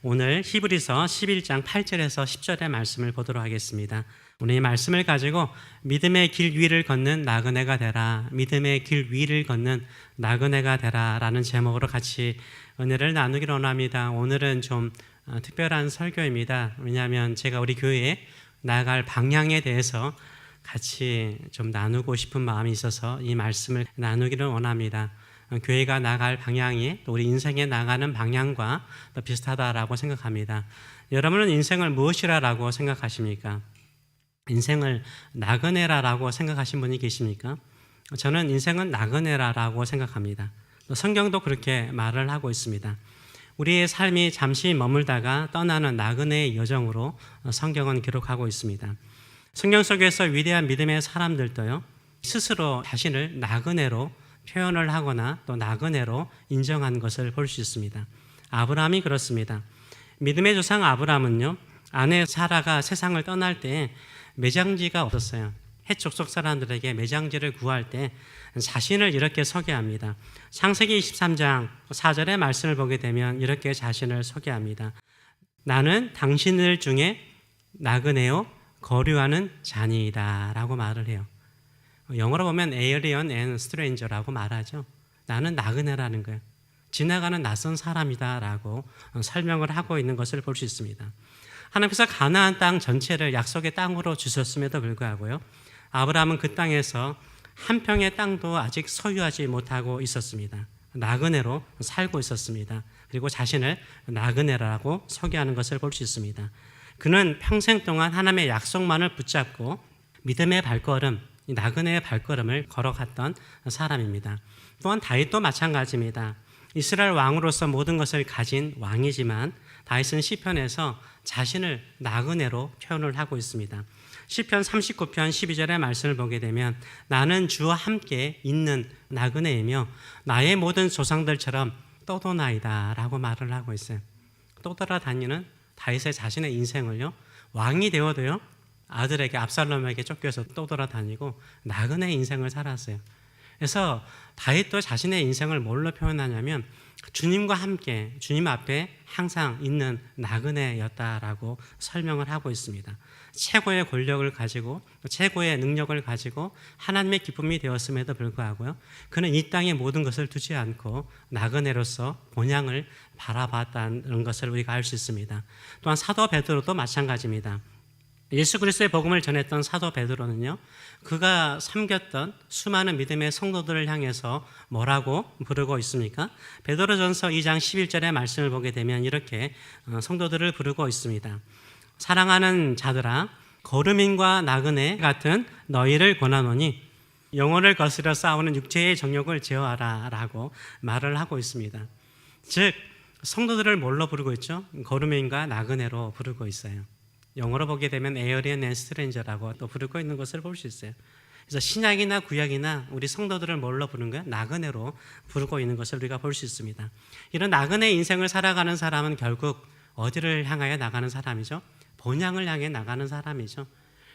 오늘 히브리서 11장 8절에서 10절의 말씀을 보도록 하겠습니다. 오늘 이 말씀을 가지고 믿음의 길 위를 걷는 나그네가 되라, 믿음의 길 위를 걷는 나그네가 되라 라는 제목으로 같이 은혜를 나누기를 원합니다. 오늘은 좀 특별한 설교입니다. 왜냐하면 제가 우리 교회에 나아갈 방향에 대해서 같이 좀 나누고 싶은 마음이 있어서 이 말씀을 나누기를 원합니다. 교회가 나갈 방향이 또 우리 인생에 나가는 방향과 또 비슷하다라고 생각합니다. 여러분은 인생을 무엇이라고 생각하십니까? 인생을 나그네라고 생각하신 분이 계십니까? 저는 인생은 나그네라고 생각합니다. 또 성경도 그렇게 말을 하고 있습니다. 우리의 삶이 잠시 머물다가 떠나는 나그네의 여정으로 성경은 기록하고 있습니다. 성경 속에서 위대한 믿음의 사람들도요, 스스로 자신을 나그네로 표현을 하거나 또 나그네로 인정한 것을 볼 수 있습니다. 아브라함이 그렇습니다. 믿음의 조상 아브라함은요, 아내 사라가 세상을 떠날 때 매장지가 없었어요. 헷 족속 사람들에게 매장지를 구할 때 자신을 이렇게 소개합니다. 창세기 23장 4절의 말씀을 보게 되면 이렇게 자신을 소개합니다. 나는 당신들 중에 나그네요 거류하는 자니이다 라고 말을 해요. 영어로 보면 alien and stranger라고 말하죠. 나는 나그네라는 거예요. 지나가는 낯선 사람이다 라고 설명을 하고 있는 것을 볼 수 있습니다. 하나님께서 가나안 땅 전체를 약속의 땅으로 주셨음에도 불구하고요, 아브라함은 그 땅에서 한 평의 땅도 아직 소유하지 못하고 있었습니다. 나그네로 살고 있었습니다. 그리고 자신을 나그네라고 소개하는 것을 볼 수 있습니다. 그는 평생 동안 하나님의 약속만을 붙잡고 믿음의 발걸음, 나그네의 발걸음을 걸어갔던 사람입니다. 또한 다윗도 마찬가지입니다. 이스라엘 왕으로서 모든 것을 가진 왕이지만 다윗은 시편에서 자신을 나그네로 표현을 하고 있습니다. 시편 39편 12절의 말씀을 보게 되면 나는 주와 함께 있는 나그네이며 나의 모든 조상들처럼 떠도나이다 라고 말을 하고 있어요. 떠돌아다니는 다윗의 자신의 인생을요, 왕이 되어도요, 아들에게 압살롬에게 쫓겨서 떠돌아다니고 나그네 인생을 살았어요. 그래서 다윗도 자신의 인생을 뭘로 표현하냐면 주님과 함께 주님 앞에 항상 있는 나그네였다라고 설명을 하고 있습니다. 최고의 권력을 가지고 최고의 능력을 가지고 하나님의 기쁨이 되었음에도 불구하고요, 그는 이 땅의 모든 것을 두지 않고 나그네로서 본향을 바라봤다는 것을 우리가 알 수 있습니다. 또한 사도 베드로도 마찬가지입니다. 예수 그리스도의 복음을 전했던 사도 베드로는요, 그가 섬겼던 수많은 믿음의 성도들을 향해서 뭐라고 부르고 있습니까? 베드로전서 2장 11절의 말씀을 보게 되면 이렇게 성도들을 부르고 있습니다. 사랑하는 자들아, 거르민과 나그네 같은 너희를 권하노니 영혼을 거스려 싸우는 육체의 정욕을 제어하라 라고 말을 하고 있습니다. 즉 성도들을 뭘로 부르고 있죠? 거르민과 나그네로 부르고 있어요. 영어로 보게 되면 alien and stranger라고 또 부르고 있는 것을 볼 수 있어요. 그래서 신약이나 구약이나 우리 성도들을 뭘로 부르는 거예요? 나그네로 부르고 있는 것을 우리가 볼 수 있습니다. 이런 나그네 인생을 살아가는 사람은 결국 어디를 향하여 나가는 사람이죠? 본향을 향해 나가는 사람이죠.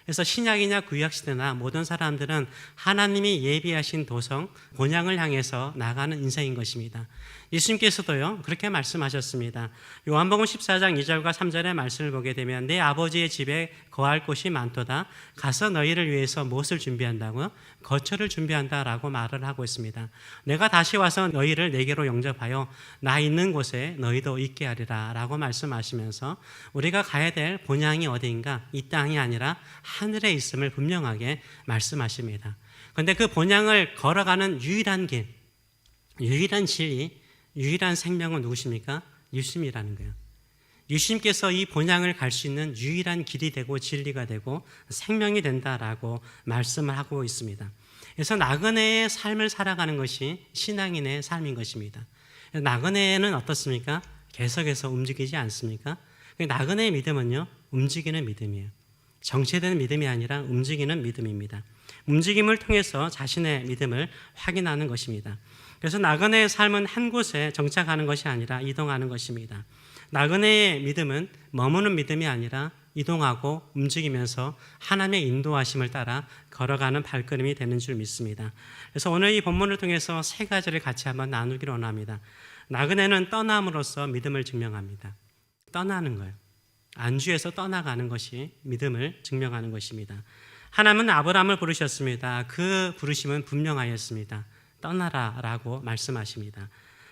그래서 신약이냐 구약 시대나 모든 사람들은 하나님이 예비하신 도성 본향을 향해서 나가는 인생인 것입니다. 예수님께서도요 그렇게 말씀하셨습니다. 요한복음 14장 2절과 3절의 말씀을 보게 되면 내 아버지의 집에 거할 곳이 많도다. 가서 너희를 위해서 무엇을 준비한다고요? 거처를 준비한다라고 말을 하고 있습니다. 내가 다시 와서 너희를 내게로 영접하여 나 있는 곳에 너희도 있게 하리라 라고 말씀하시면서 우리가 가야 될 본향이 어디인가? 이 땅이 아니라 하늘에 있음을 분명하게 말씀하십니다. 그런데 그 본향을 걸어가는 유일한 길, 유일한 진리, 유일한 생명은 누구십니까? 예수님이라는 거예요. 예수님께서 이 본향을 갈 수 있는 유일한 길이 되고 진리가 되고 생명이 된다라고 말씀을 하고 있습니다. 그래서 나그네의 삶을 살아가는 것이 신앙인의 삶인 것입니다. 나그네는 어떻습니까? 계속해서 움직이지 않습니까? 나그네의 믿음은요, 움직이는 믿음이에요. 정체되는 믿음이 아니라 움직이는 믿음입니다. 움직임을 통해서 자신의 믿음을 확인하는 것입니다. 그래서 나그네의 삶은 한 곳에 정착하는 것이 아니라 이동하는 것입니다. 나그네의 믿음은 머무는 믿음이 아니라 이동하고 움직이면서 하나님의 인도하심을 따라 걸어가는 발걸음이 되는 줄 믿습니다. 그래서 오늘 이 본문을 통해서 세 가지를 같이 한번 나누기를 원합니다. 나그네는 떠남으로써 믿음을 증명합니다. 떠나는 거예요. 안주에서 떠나가는 것이 믿음을 증명하는 것입니다. 하나님은 아브라함을 부르셨습니다. 그 부르심은 분명하였습니다. 떠나라라고 말씀하십니다.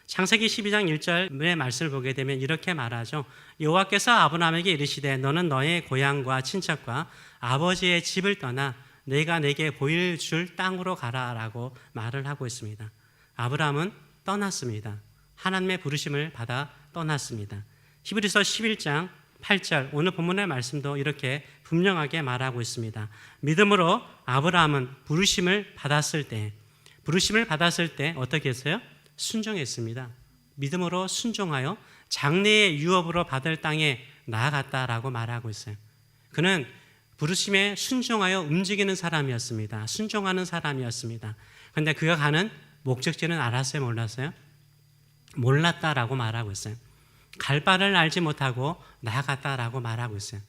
창세기 12장 1절의 말씀을 보게 되면 이렇게 말하죠. 여호와께서 아브라함에게 이르시되 너는 너의 고향과 친척과 아버지의 집을 떠나 내가 내게 보일 줄 땅으로 가라라고 말을 하고 있습니다. 아브라함은 떠났습니다. 하나님의 부르심을 받아 떠났습니다. 히브리서 11장 8절 오늘 본문의 말씀도 이렇게 분명하게 말하고 있습니다. 믿음으로 아브라함은 부르심을 받았을 때 어떻게 했어요? 순종했습니다. 믿음으로 순종하여 장래의 유업으로 받을 땅에 나아갔다라고 말하고 있어요. 그는 부르심에 순종하여 움직이는 사람이었습니다. 순종하는 사람이었습니다. 그런데 그가 가는 목적지는 알았어요? 몰랐어요? 몰랐다라고 말하고 있어요. 갈 바를 알지 못하고 나아갔다라고 말하고 있어요.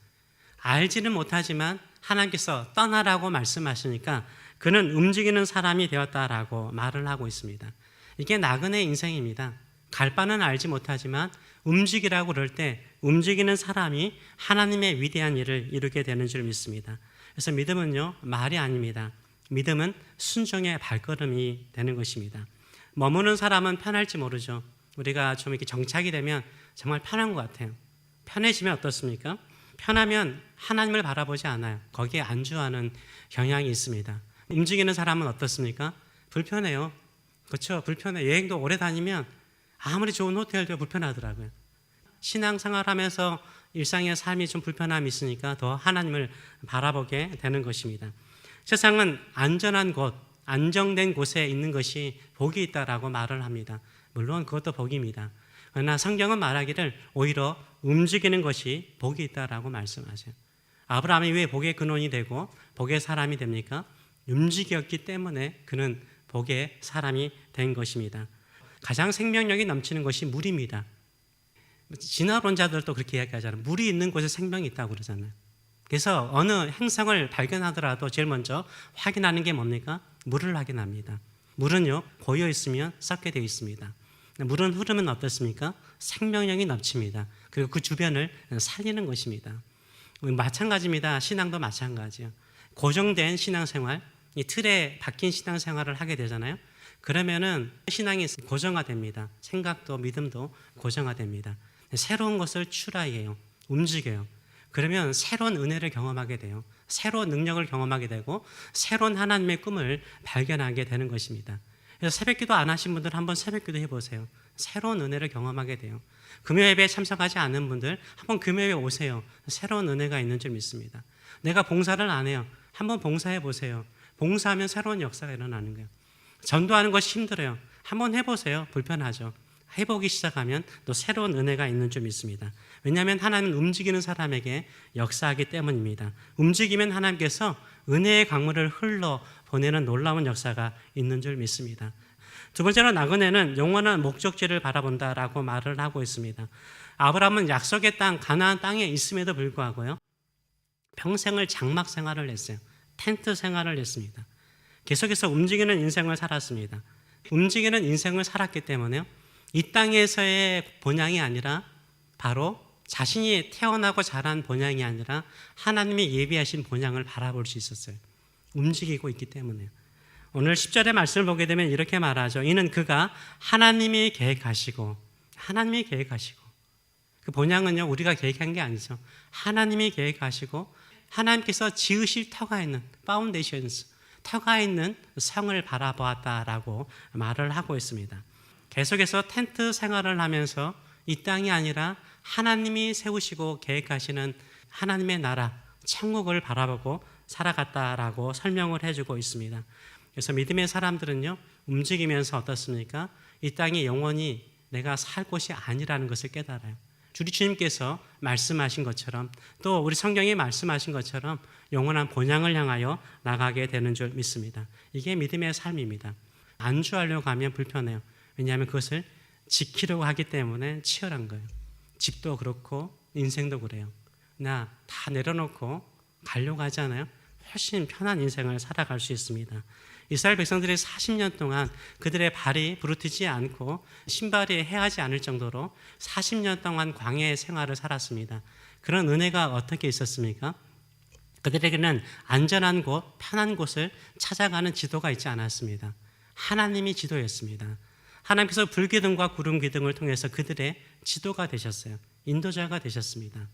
알지는 못하지만 하나님께서 떠나라고 말씀하시니까 그는 움직이는 사람이 되었다라고 말을 하고 있습니다. 이게 나그네 인생입니다. 갈 바는 알지 못하지만 움직이라고 그럴 때 움직이는 사람이 하나님의 위대한 일을 이루게 되는 줄 믿습니다. 그래서 믿음은요, 말이 아닙니다. 믿음은 순종의 발걸음이 되는 것입니다. 머무는 사람은 편할지 모르죠. 우리가 좀 이렇게 정착이 되면 정말 편한 것 같아요. 편해지면 어떻습니까? 편하면 하나님을 바라보지 않아요. 거기에 안주하는 경향이 있습니다. 움직이는 사람은 어떻습니까? 불편해요. 그렇죠? 불편해. 여행도 오래 다니면 아무리 좋은 호텔도 불편하더라고요. 신앙생활하면서 일상의 삶이 좀 불편함이 있으니까 더 하나님을 바라보게 되는 것입니다. 세상은 안전한 곳, 안정된 곳에 있는 것이 복이 있다라고 말을 합니다. 물론 그것도 복입니다. 그러나 성경은 말하기를 오히려 움직이는 것이 복이 있다라고 말씀하세요. 아브라함이 왜 복의 근원이 되고 복의 사람이 됩니까? 움직였기 때문에 그는 복의 사람이 된 것입니다. 가장 생명력이 넘치는 것이 물입니다. 진화론자들도 그렇게 이야기하잖아요. 물이 있는 곳에 생명이 있다고 그러잖아요. 그래서 어느 행성을 발견하더라도 제일 먼저 확인하는 게 뭡니까? 물을 확인합니다. 물은요, 고여 있으면 썩게 되어 있습니다. 물은 흐르면 어떻습니까? 생명력이 넘칩니다. 그리고 그 주변을 살리는 것입니다. 마찬가지입니다. 신앙도 마찬가지예요. 고정된 신앙생활, 이 틀에 박힌 신앙생활을 하게 되잖아요. 그러면은 신앙이 고정화됩니다. 생각도 믿음도 고정화됩니다. 새로운 것을 출하해요. 움직여요. 그러면 새로운 은혜를 경험하게 돼요. 새로운 능력을 경험하게 되고 새로운 하나님의 꿈을 발견하게 되는 것입니다. 그래서 새벽기도 안 하신 분들 한번 새벽기도 해보세요. 새로운 은혜를 경험하게 돼요. 금요예배에 참석하지 않은 분들 한번 금요예배 오세요. 새로운 은혜가 있는 줄 믿습니다. 내가 봉사를 안 해요. 한번 봉사해 보세요. 봉사하면 새로운 역사가 일어나는 거예요. 전도하는 것이 힘들어요. 한번 해보세요. 불편하죠. 해보기 시작하면 또 새로운 은혜가 있는 줄 믿습니다. 왜냐하면 하나님은 움직이는 사람에게 역사하기 때문입니다. 움직이면 하나님께서 은혜의 강물을 흘러 보내는 놀라운 역사가 있는 줄 믿습니다. 두 번째로 나그네는 영원한 목적지를 바라본다라고 말을 하고 있습니다. 아브라함은 약속의 땅, 가나안 땅에 있음에도 불구하고요, 평생을 장막 생활을 했어요. 텐트 생활을 했습니다. 계속해서 움직이는 인생을 살았습니다. 움직이는 인생을 살았기 때문에요, 이 땅에서의 본향이 아니라 바로 자신이 태어나고 자란 본향이 아니라 하나님이 예비하신 본향을 바라볼 수 있었어요. 움직이고 있기 때문에요. 오늘 10절의 말씀을 보게 되면 이렇게 말하죠. 이는 그가 하나님이 계획하시고 그 본향은요, 우리가 계획한 게 아니죠. 하나님이 계획하시고 하나님께서 지으실 터가 있는 파운데이션스, 터가 있는 성을 바라보았다라고 말을 하고 있습니다. 계속해서 텐트 생활을 하면서 이 땅이 아니라 하나님이 세우시고 계획하시는 하나님의 나라, 천국을 바라보고 살아갔다라고 설명을 해주고 있습니다. 그래서 믿음의 사람들은요, 움직이면서 어떻습니까? 이 땅이 영원히 내가 살 곳이 아니라는 것을 깨달아요. 우리 주님께서 말씀하신 것처럼 또 우리 성경이 말씀하신 것처럼 영원한 본향을 향하여 나가게 되는 줄 믿습니다. 이게 믿음의 삶입니다. 안주하려고 하면 불편해요. 왜냐하면 그것을 지키려고 하기 때문에 치열한 거예요. 집도 그렇고 인생도 그래요. 나 다 내려놓고 가려고 하잖아요. 훨씬 편한 인생을 살아갈 수 있습니다. 이스라엘 백성들이 40년 동안 그들의 발이 부르트지 않고 신발이 헤하지 않을 정도로 40년 동안 광야의 생활을 살았습니다. 그런 은혜가 어떻게 있었습니까? 그들에게는 안전한 곳, 편한 곳을 찾아가는 지도가 있지 않았습니다. 하나님이 지도였습니다. 하나님께서 불기둥과 구름기둥을 통해서 그들의 지도가 되셨어요. 인도자가 되셨습니다.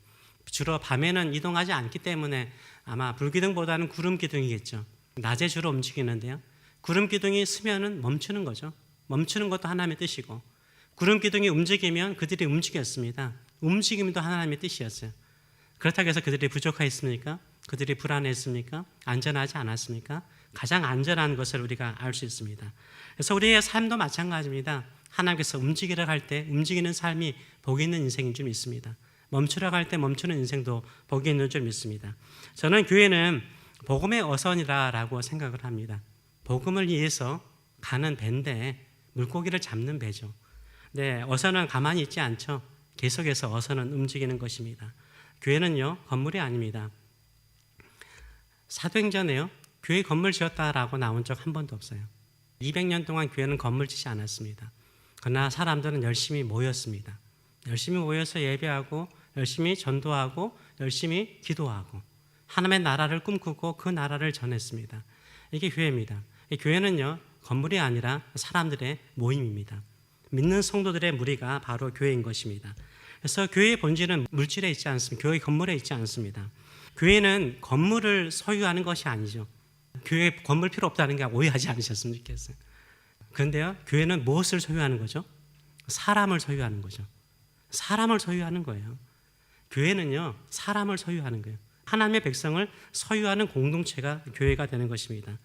주로 밤에는 이동하지 않기 때문에 아마 불기둥보다는 구름기둥이겠죠. 낮에 주로 움직이는데요. 구름기둥이 서면은 멈추는 거죠. 멈추는 것도 하나님의 뜻이고, 구름기둥이 움직이면 그들이 움직였습니다. 움직임도 하나님의 뜻이었어요. 그렇다고 해서 그들이 부족했습니까? 그들이 불안했습니까? 안전하지 않았습니까? 가장 안전한 것을 우리가 알 수 있습니다. 그래서 우리의 삶도 마찬가지입니다. 하나님께서 움직이라고 할 때 움직이는 삶이 복이 있는 인생인 줄 믿습니다. 멈추라고 할 때 멈추는 인생도 복이 있는 줄 믿습니다. 저는 교회는 복음의 어선이라고 생각을 합니다. 복음을 위해서 가는 배인데 물고기를 잡는 배죠. 네, 어선은 가만히 있지 않죠. 계속해서 어선은 움직이는 것입니다. 교회는요, 건물이 아닙니다. 사도행전에요, 교회 건물 지었다라고 나온 적 한 번도 없어요. 200년 동안 교회는 건물 짓지 않았습니다. 그러나 사람들은 열심히 모였습니다. 열심히 모여서 예배하고, 열심히 전도하고, 열심히 기도하고, 하나님의 나라를 꿈꾸고 그 나라를 전했습니다. 이게 교회입니다. 이 교회는요, 건물이 아니라 사람들의 모임입니다. 믿는 성도들의 무리가 바로 교회인 것입니다. 그래서 교회의 본질은 물질에 있지 않습니다. 교회 건물에 있지 않습니다. 교회는 건물을 소유하는 것이 아니죠. 교회 건물 필요 없다는 게 오해하지 않으셨으면 좋겠어요. 그런데요, 교회는 무엇을 소유하는 거죠? 사람을 소유하는 거죠. 사람을 소유하는 거예요. 교회는요, 사람을 소유하는 거예요. 하나님의 백성을 소유하는 공동체가 교회가 되는 것입니다.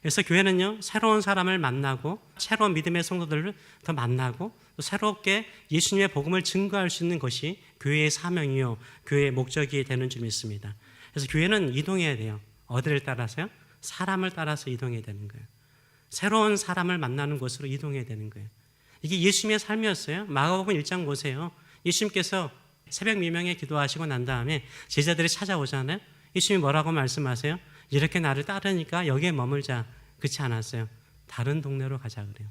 그래서 교회는요, 새로운 사람을 만나고 새로운 믿음의 성도들을 더 만나고 또 새롭게 예수님의 복음을 증거할 수 있는 것이 교회의 사명이요, 교회의 목적이 되는 줄 믿습니다. 그래서 교회는 이동해야 돼요. 어디를 따라서요? 사람을 따라서 이동해야 되는 거예요. 새로운 사람을 만나는 곳으로 이동해야 되는 거예요. 이게 예수님의 삶이었어요. 마가복음 1장 보세요. 예수님께서 새벽 미명에 기도하시고 난 다음에 제자들이 찾아오잖아요. 예수님이 뭐라고 말씀하세요? 이렇게 나를 따르니까 여기에 머물자. 그렇지 않았어요. 다른 동네로 가자 그래요.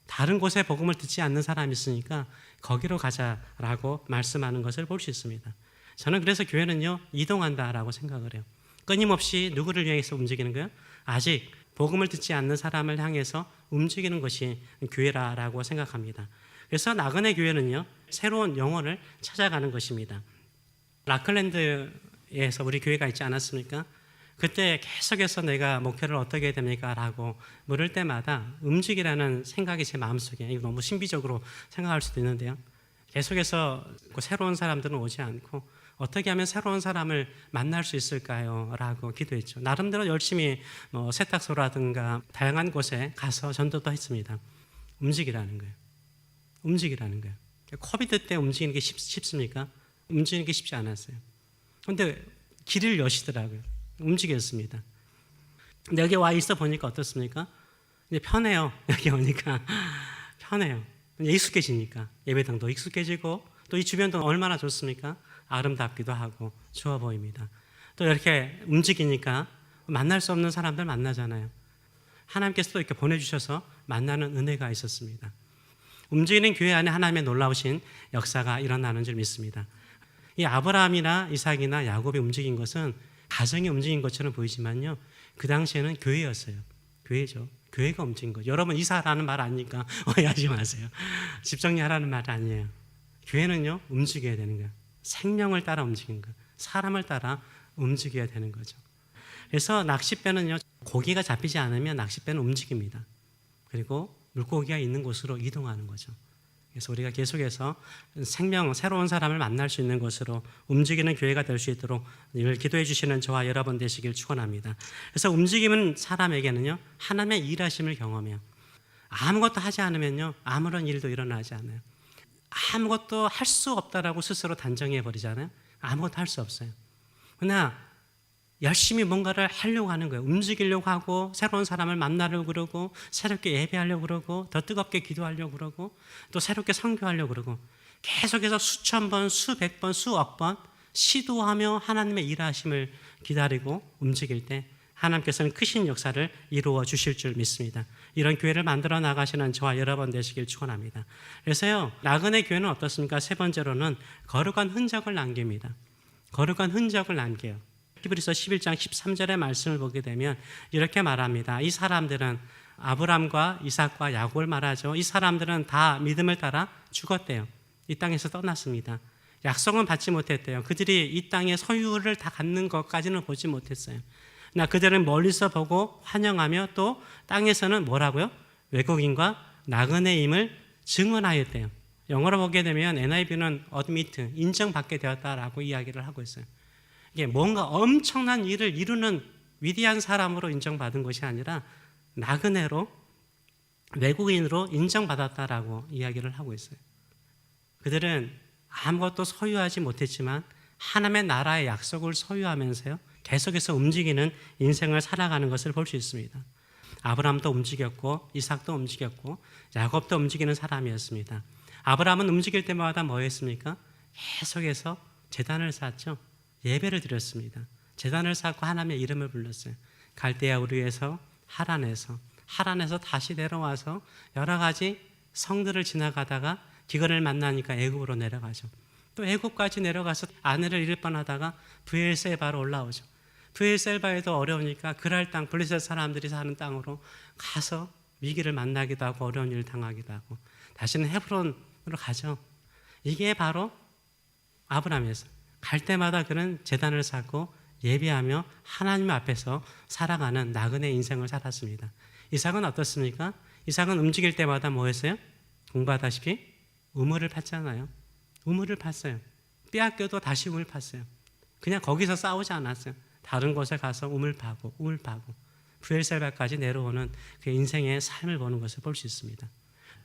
다른 곳에 복음을 듣지 않는 사람이 있으니까 거기로 가자라고 말씀하는 것을 볼 수 있습니다. 저는 그래서 교회는요, 이동한다라고 생각을 해요. 끊임없이 누구를 위해서 움직이는 거예요? 아직 복음을 듣지 않는 사람을 향해서 움직이는 것이 교회라고 생각합니다. 그래서 나그네 교회는요, 새로운 영혼을 찾아가는 것입니다. 라클랜드에서 우리 교회가 있지 않았습니까? 그때 계속해서 내가 목표를 어떻게 해야 됩니까? 라고 물을 때마다 움직이라는 생각이 제 마음속에, 이거 너무 신비적으로 생각할 수도 있는데요, 계속해서 새로운 사람들은 오지 않고 어떻게 하면 새로운 사람을 만날 수 있을까요? 라고 기도했죠. 나름대로 열심히 세탁소라든가 다양한 곳에 가서 전도도 했습니다. 움직이라는 거예요. 움직이라는 거예요. 코비드 때 움직이는 게 쉽습니까? 움직이는 게 쉽지 않았어요. 그런데 길을 여시더라고요. 움직였습니다. 근데 여기 와 있어 보니까 어떻습니까? 이제 편해요. 여기 오니까 편해요. 익숙해지니까 예배당도 익숙해지고 또 이 주변도 얼마나 좋습니까? 아름답기도 하고 좋아 보입니다. 또 이렇게 움직이니까 만날 수 없는 사람들 만나잖아요. 하나님께서 또 이렇게 보내주셔서 만나는 은혜가 있었습니다. 움직이는 교회 안에 하나님의 놀라우신 역사가 일어나는 줄 믿습니다. 이 아브라함이나 이삭이나 야곱이 움직인 것은 가정이 움직인 것처럼 보이지만요, 그 당시에는 교회였어요. 교회죠. 교회가 움직인 거죠. 여러분 이사라는 말 아니니까 오해하지 마세요. 집 정리하라는 말 아니에요. 교회는요, 움직여야 되는 거예요. 생명을 따라 움직이는 거예요. 사람을 따라 움직여야 되는 거죠. 그래서 낚싯배는요, 고기가 잡히지 않으면 낚싯배는 움직입니다. 그리고 물고기가 있는 곳으로 이동하는 거죠. 그래서 우리가 계속해서 생명, 새로운 사람을 만날 수 있는 곳으로 움직이는 교회가 될 수 있도록 늘 기도해 주시는 저와 여러분 되시길 축원합니다. 그래서 움직이는 사람에게는요, 하나님의 일하심을 경험해요. 아무것도 하지 않으면요, 아무런 일도 일어나지 않아요. 아무것도 할 수 없다라고 스스로 단정해 버리잖아요. 아무것도 할 수 없어요. 그러나 열심히 뭔가를 하려고 하는 거예요. 움직이려고 하고 새로운 사람을 만나려고 그러고 새롭게 예배하려고 그러고 더 뜨겁게 기도하려고 그러고 또 새롭게 선교하려고 그러고 계속해서 수천 번, 수백 번, 수억 번 시도하며 하나님의 일하심을 기다리고 움직일 때 하나님께서는 크신 역사를 이루어 주실 줄 믿습니다. 이런 교회를 만들어 나가시는 저와 여러분 되시길 축원합니다. 그래서요, 나그네 교회는 어떻습니까? 세 번째로는 거룩한 흔적을 남깁니다. 거룩한 흔적을 남겨요. 히브리서 11장 13절의 말씀을 보게 되면 이렇게 말합니다. 이 사람들은 아브람과 이삭과 야곱을 말하죠. 이 사람들은 다 믿음을 따라 죽었대요. 이 땅에서 떠났습니다. 약속은 받지 못했대요. 그들이 이 땅의 소유를 다 갖는 것까지는 보지 못했어요. 나 그들은 멀리서 보고 환영하며 또 땅에서는 뭐라고요? 외국인과 나그네임을 증언하였대요. 영어로 보게 되면 NIV는 admit, 인정받게 되었다라고 이야기를 하고 있어요. 이게 뭔가 엄청난 일을 이루는 위대한 사람으로 인정받은 것이 아니라 나그네로, 외국인으로 인정받았다라고 이야기를 하고 있어요. 그들은 아무것도 소유하지 못했지만 하나님의 나라의 약속을 소유하면서요, 계속해서 움직이는 인생을 살아가는 것을 볼 수 있습니다. 아브라함도 움직였고 이삭도 움직였고 야곱도 움직이는 사람이었습니다. 아브라함은 움직일 때마다 뭐 했습니까? 계속해서 제단을 쌓았죠. 예배를 드렸습니다. 제단을 쌓고 하나님의 이름을 불렀어요. 갈대아 우르에서 하란에서 다시 내려와서 여러 가지 성들을 지나가다가 기근을 만나니까 애굽으로 내려가죠. 또 애굽까지 내려가서 아내를 잃을 뻔하다가 브엘세바로 올라오죠. 브엘세바에도 어려우니까 그랄 땅, 블레셋 사람들이 사는 땅으로 가서 위기를 만나기도 하고 어려운 일을 당하기도 하고 다시는 헤브론으로 가죠. 이게 바로 아브라함이었어요. 갈 때마다 그는 제단을 쌓고 예배하며 하나님 앞에서 살아가는 나그네 인생을 살았습니다. 이삭은 어떻습니까? 이삭은 움직일 때마다 뭐 했어요? 공부하다시피 우물을 팠잖아요. 우물을 팠어요. 빼앗겨도 다시 우물 팠어요. 그냥 거기서 싸우지 않았어요. 다른 곳에 가서 우물 파고 브엘세바까지 내려오는 그 인생의 삶을 보는 것을 볼 수 있습니다.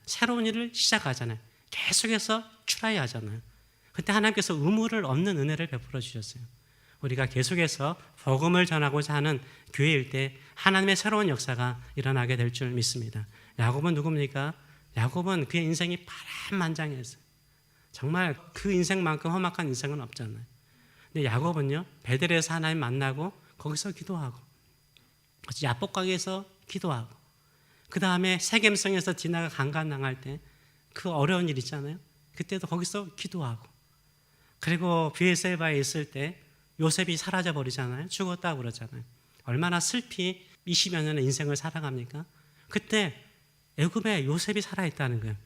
새로운 일을 시작하잖아요. 계속해서 트라이 하잖아요. 그때 하나님께서 우물을 없는 은혜를 베풀어 주셨어요. 우리가 계속해서 복음을 전하고자 하는 교회일 때 하나님의 새로운 역사가 일어나게 될 줄 믿습니다. 야곱은 누굽니까? 야곱은 그의 인생이 파란만장했어요. 정말 그 인생만큼 험악한 인생은 없잖아요. 근데 야곱은요, 베델에서 하나님 만나고 거기서 기도하고 야복강에서 기도하고 그 다음에 세겜성에서 디나가 강간당할 때 그 어려운 일 있잖아요. 그때도 거기서 기도하고 그리고 브엘세바에 있을 때 요셉이 사라져 버리잖아요. 죽었다고 그러잖아요. 얼마나 슬피 20여 년의 인생을 살아갑니까? 그때 애굽에 요셉이 살아있다는 거예요.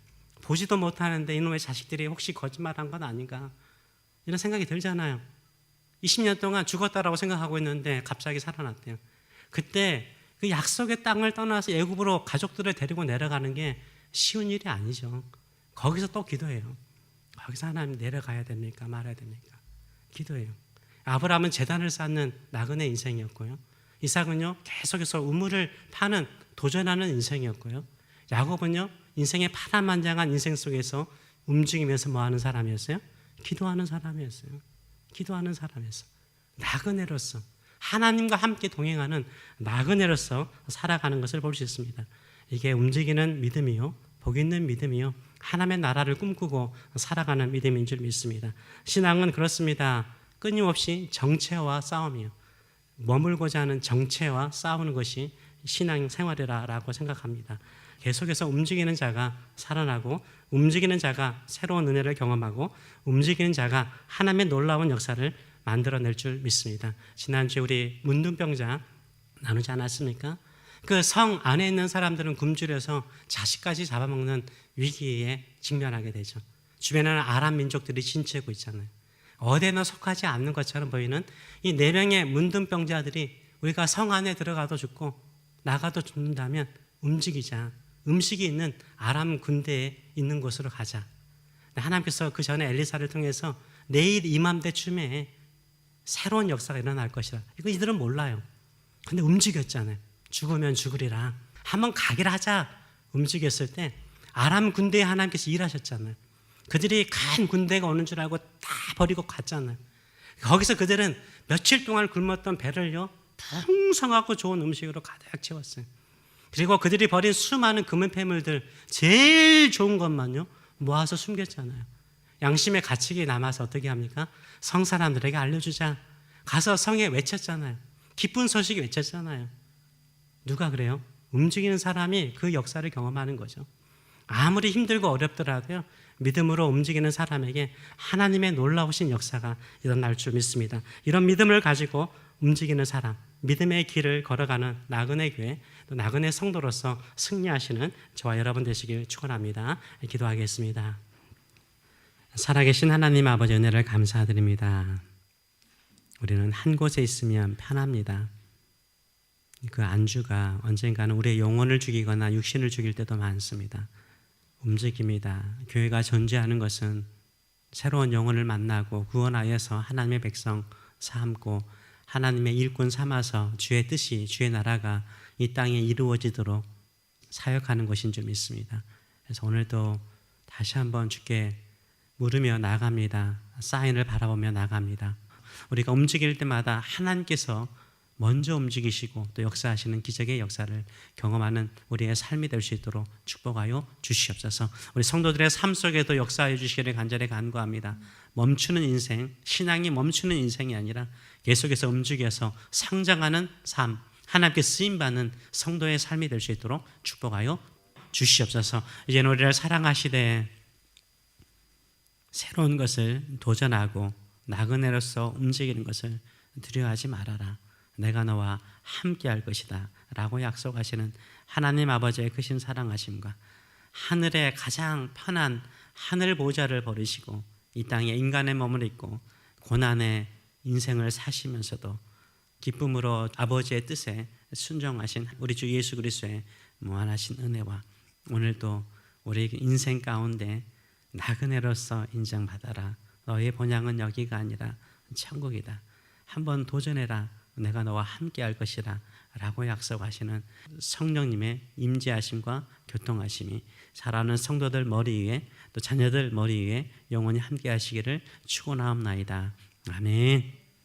보지도 못하는데 이놈의 자식들이 혹시 거짓말한 건 아닌가 이런 생각이 들잖아요. 20년 동안 죽었다라고 생각하고 있는데 갑자기 살아났대요. 그때 그 약속의 땅을 떠나서 애굽으로 가족들을 데리고 내려가는 게 쉬운 일이 아니죠. 거기서 또 기도해요. 거기서 하나님 내려가야 됩니까? 말아야 됩니까? 기도해요. 아브라함은 제단을 쌓는 나그네 인생이었고요. 이삭은요, 계속해서 우물을 파는 도전하는 인생이었고요. 야곱은요, 인생의 파란만장한 인생 속에서 움직이면서 뭐 하는 사람이었어요? 기도하는 사람이었어요. 기도하는 사람이었어요. 나그네로서 하나님과 함께 동행하는 나그네로서 살아가는 것을 볼 수 있습니다. 이게 움직이는 믿음이요, 복 있는 믿음이요, 하나님의 나라를 꿈꾸고 살아가는 믿음인 줄 믿습니다. 신앙은 그렇습니다. 끊임없이 정체와 싸움이요, 머물고자 하는 정체와 싸우는 것이 신앙 생활이라고 생각합니다. 계속해서 움직이는 자가 살아나고 움직이는 자가 새로운 은혜를 경험하고 움직이는 자가 하나님의 놀라운 역사를 만들어낼 줄 믿습니다. 지난주에 우리 문둥병자 나누지 않았습니까? 그 성 안에 있는 사람들은 굶주려서 자식까지 잡아먹는 위기에 직면하게 되죠. 주변에는 아람 민족들이 진치고 있잖아요. 어디에나 속하지 않는 것처럼 보이는 이 4명의 문둥병자들이 우리가 성 안에 들어가도 죽고 나가도 죽는다면 움직이자. 음식이 있는 아람 군대에 있는 곳으로 가자. 하나님께서 그 전에 엘리사를 통해서 내일 이맘때쯤에 새로운 역사가 일어날 것이다. 이거 이들은 몰라요. 근데 움직였잖아요. 죽으면 죽으리라. 한번 가기를 하자. 움직였을 때 아람 군대에 하나님께서 일하셨잖아요. 그들이 간 군대가 오는 줄 알고 다 버리고 갔잖아요. 거기서 그들은 며칠 동안 굶었던 배를요, 풍성하고 좋은 음식으로 가득 채웠어요. 그리고 그들이 버린 수많은 금은폐물들 제일 좋은 것만요 모아서 숨겼잖아요. 양심의 가책이 남아서 어떻게 합니까? 성 사람들에게 알려주자. 가서 성에 외쳤잖아요. 기쁜 소식이 외쳤잖아요. 누가 그래요? 움직이는 사람이 그 역사를 경험하는 거죠. 아무리 힘들고 어렵더라도요, 믿음으로 움직이는 사람에게 하나님의 놀라우신 역사가 일어날 줄 믿습니다. 이런 믿음을 가지고 움직이는 사람, 믿음의 길을 걸어가는 나그네 교회, 또 나그네 성도로서 승리하시는 저와 여러분 되시길 축원합니다. 기도하겠습니다. 살아계신 하나님 아버지 은혜를 감사드립니다. 우리는 한 곳에 있으면 편합니다. 그 안주가 언젠가는 우리의 영혼을 죽이거나 육신을 죽일 때도 많습니다. 움직입니다. 교회가 존재하는 것은 새로운 영혼을 만나고 구원하여서 하나님의 백성 삼고 하나님의 일꾼 삼아서 주의 뜻이, 주의 나라가 이 땅에 이루어지도록 사역하는 것인 줄 믿습니다. 그래서 오늘도 다시 한번 주께 물으며 나갑니다. 사인을 바라보며 나갑니다. 우리가 움직일 때마다 하나님께서 먼저 움직이시고 또 역사하시는 기적의 역사를 경험하는 우리의 삶이 될 수 있도록 축복하여 주시옵소서. 우리 성도들의 삶 속에도 역사해 주시기를 간절히 간구합니다. 멈추는 인생, 신앙이 멈추는 인생이 아니라 계속해서 움직여서 성장하는 삶, 하나님께 쓰임받는 성도의 삶이 될 수 있도록 축복하여 주시옵소서. 이제는 우리를 사랑하시되 새로운 것을 도전하고 나그네로서 움직이는 것을 두려워하지 말아라. 내가 너와 함께할 것이다 라고 약속하시는 하나님 아버지의 크신 사랑하심과 하늘의 가장 편한 하늘 보좌를 버리시고 이 땅에 인간의 몸을 입고 고난의 인생을 사시면서도 기쁨으로 아버지의 뜻에 순종하신 우리 주 예수 그리스도의 무한하신 은혜와 오늘도 우리 인생 가운데 나그네로서 인정받아라. 너의 본향은 여기가 아니라 천국이다. 한번 도전해라. 내가 너와 함께 할 것이라 라고 약속하시는 성령님의 임재하심과 교통하심이 살아가는 성도들 머리 위에 또 자녀들 머리 위에 영원히 함께 하시기를 축원하옵나이다. 아멘.